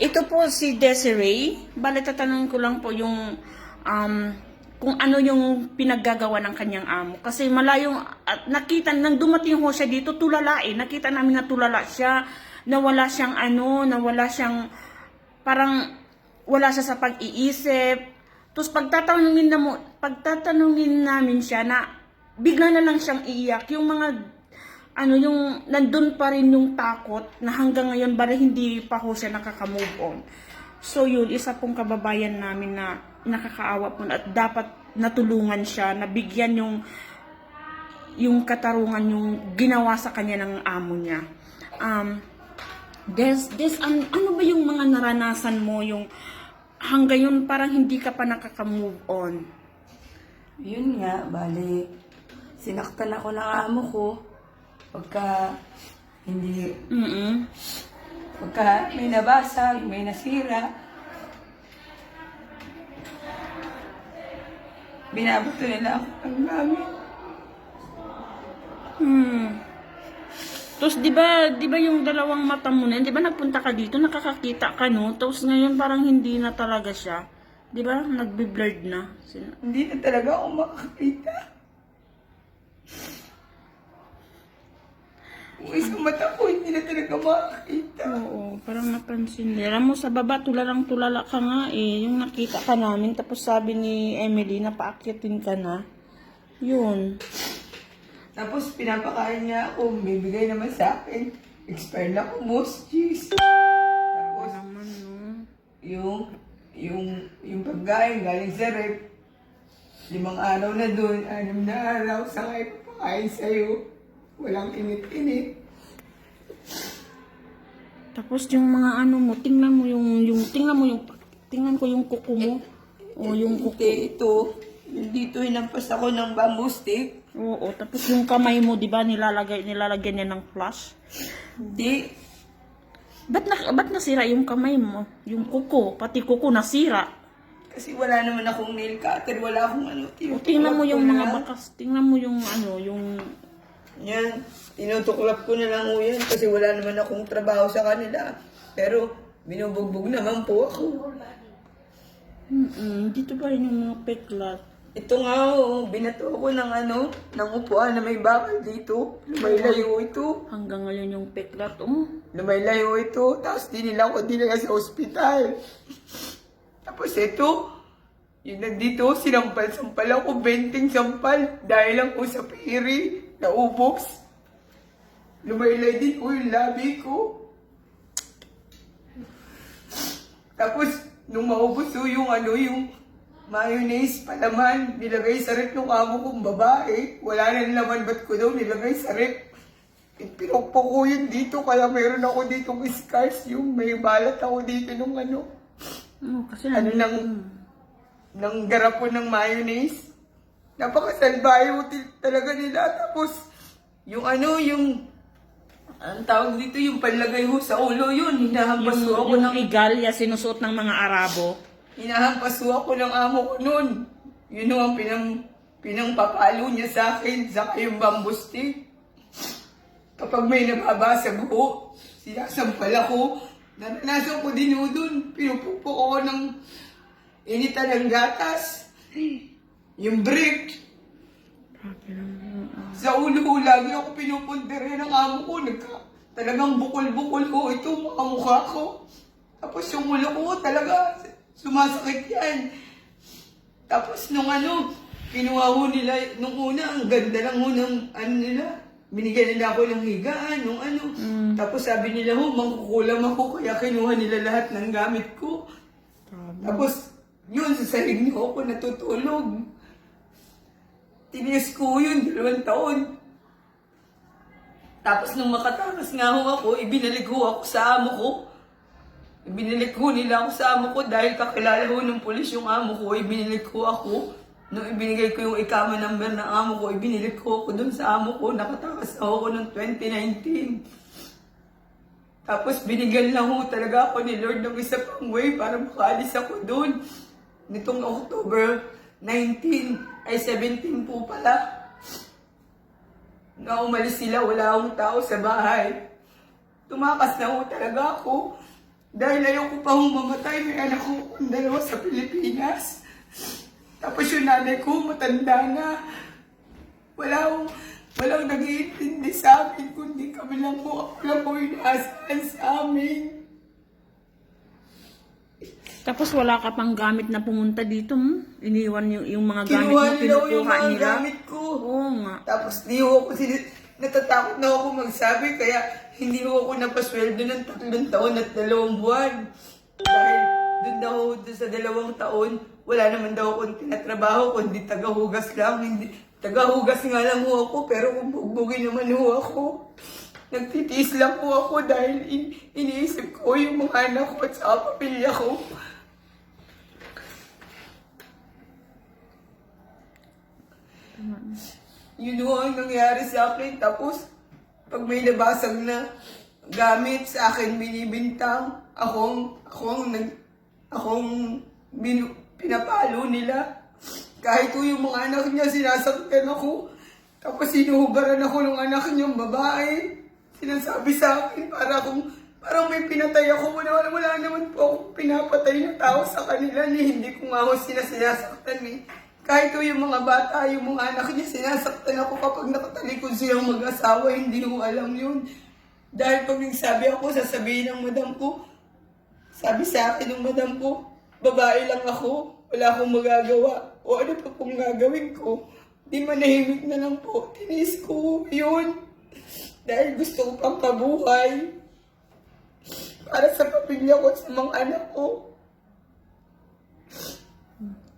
Ito po si Desiree. Bale, tatanungin ko lang po yung kung ano yung pinaggagawa ng kanyang amo. Kasi malayong, at nakita, nang dumating ho siya dito, tulala eh. Nakita namin na tulala siya, nawala siyang nawala siyang, parang wala siya sa pag-iisip. Tapos pagtatanungin namin siya na bigla na lang siyang iiyak. Yung mga yung nandun pa rin yung takot na hanggang ngayon bale hindi pa ho siya nakaka-move on. So yun, isa pong kababayan namin na nakakaawa po at dapat natulungan siya, nabigyan yung katarungan yung ginawa sa kanya ng amo niya. Ano ba yung mga naranasan mo yung hanggang yun parang hindi ka pa nakaka-move on? Yun nga, bali, sinaktan ako ng amo ko pagka hindi, pagka may nabasag, may nasira, binabato nila ako ng gamit. Tapos 'di ba yung dalawang mata mo na, 'di ba nagpunta ka dito, nakakakita ka no? Tapos ngayon parang hindi na talaga siya. 'Di ba? Nagbe-blurred na. Hindi na talaga ako makakita. Kung isang mata ko, hindi na talaga makakita. Oo, parang napansin nila. Alam mo, sa baba, tulala ka nga eh. Yung nakita ka namin, tapos sabi ni Emily na paakyatin ka na. Yun. Tapos pinapakain niya ako, bibigay naman sa akin. Expired na ako, most cheese. Tapos, Naman, no? yung pagkain galing sa rep, 5 araw na doon, 6 na araw, saka ipapakain sa'yo. Walang init-init. Tapos yung mga mo, tingnan ko yung kuko mo. O yung kuko. Ito, dito hinampas ako ng bamboo stick. Oo, tapos yung kamay mo, di ba, nilalagyan niya ng flash? Hindi. Ba't nasira yung kamay mo? Yung kuko, pati kuko nasira. Kasi wala naman akong nail cutter, wala akong O, tingnan mo yung mga bakas. bakas, tingnan mo yung yung... Yan, tinutuklap ko na lang ho yan kasi wala naman akong trabaho sa kanila. Pero binubugbog naman po ako. Dito pa rin yung mga peklat. Ito nga ho, binato ako ng upuan na may bakal dito. Lumaylayo ito. Hanggang ngayon yung peklat, Lumaylayo ito. Tapos dinila ko sa ospital. Tapos ito, yung nandito, sinampal-sampal ako, 20 sampal. Dahil lang po sa piri, naubos. Lumaylay din po yung labi ko. Tapos, nung maubos po yung yung mayonnaise, palaman, nilagay sa rep ng amo kong babae. Wala nang laman, ba't ko daw nilagay sa rep? Pinukpok ko yun dito, kaya meron ako ditong scars, yung may balat ako dito nung Kasi ng garapon ng mayonnaise. Napakasalbayo talaga nila. Tapos, ang tawag dito, yung panlagay ho sa ulo yun. Hinahampas ho ako yung igalya sinusuot ng mga Arabo. Hinahampas ho ako ng amo ko nun. Yun ho ang pinangpapalo niya sa akin. Saka yung bamboo stick. Kapag may nababasag ho, sinasampal ako. Naranasan ko din ho dun. Pinupukpok ako ng initan ng gatas. Yung brick. Sa ulo ko, lagi ako pinupuntere ng amo ko. Talagang bukol-bukol ko ito, mukha ko. Tapos yung ulo ko talaga, sumasakit yan. Tapos nung kinuha ho nila, nung una, ang ganda lang ho ng nila. Binigyan nila ako ng higaan, Tapos sabi nila ho, mangkukulam ako, kaya kinuha nila lahat ng gamit ko. Tapos, yun, sa sahig niyo ako natutulog. Tiniis ko yun, 2 taon. Tapos nung makatakas nga ho ako, ibinalik ho ako sa amo ko. Ibinalik ho nila ako sa amo ko dahil kakilala ho ng pulis yung amo ko, ibinalik ho ako. Nung ibinigay ko yung ikama number ng amo ko, ibinalik ko ako dun sa amo ko, nakatakas na ako ng 2019. Tapos binigyan lang ho talaga ako ni Lord ng isa pang way para makaalis ako dun. Nitong October 19, ay 17 po pala. Na umalis sila, wala akong tao sa bahay. Tumakas na ho talaga ako. Dahil ayoko pa hong mamatay, may anak ko ang dalawa sa Pilipinas. Tapos yung nanay ko, matanda na. Walang nag-iintindi sa amin, kundi kami lang po, ako lang po inaasahan sa amin. Tapos wala ka pang gamit na pumunta dito, iniwan yung mga gamit Kinuha mo, nila ko yung kinukuha mga nila. gamit ko. Oo nga. Tapos di ho ako, natatakot na ako magsabi, kaya hindi ho ako napasweldo ng 3 taon at 2 buwan. Dahil doon daw, doon sa 2 taon, wala naman daw akong tinatrabaho, kundi tagahugas lang. Tagahugas nga lang ho ako, pero bugbugin naman ho ako. Nagtitiis lang po ako dahil iniisip ko yung mga anak ko at sa pamilya ko. Yun ho ang nangyari sa akin. Tapos, pag may nabasag na gamit sa akin binibintang, pinapalo nila. Kahit po yung mga anak niya, sinasaktan ako. Tapos sinuhubaran ako ng anak niyang babae. Sinasabi sa akin, parang may pinatay ako. Wala naman po akong pinapatay na tao sa kanila. Hindi ko nga ako sinasaktan eh. Kahit po yung mga bata, yung mga anak niya, sinasaktan ako kapag nakatalikod silang mag-asawa. Hindi ko alam yun. Dahil pag nagsabi ako, sasabihin ng madam ko, sabi sa akin ng madam ko, babae lang ako, wala akong magagawa. O ano pa pong gagawin ko? Di manahimik na lang po. Tinis ko yun. Dahil gusto ko pang mabuhay. Para sa pamilya ko at sa mga anak ko.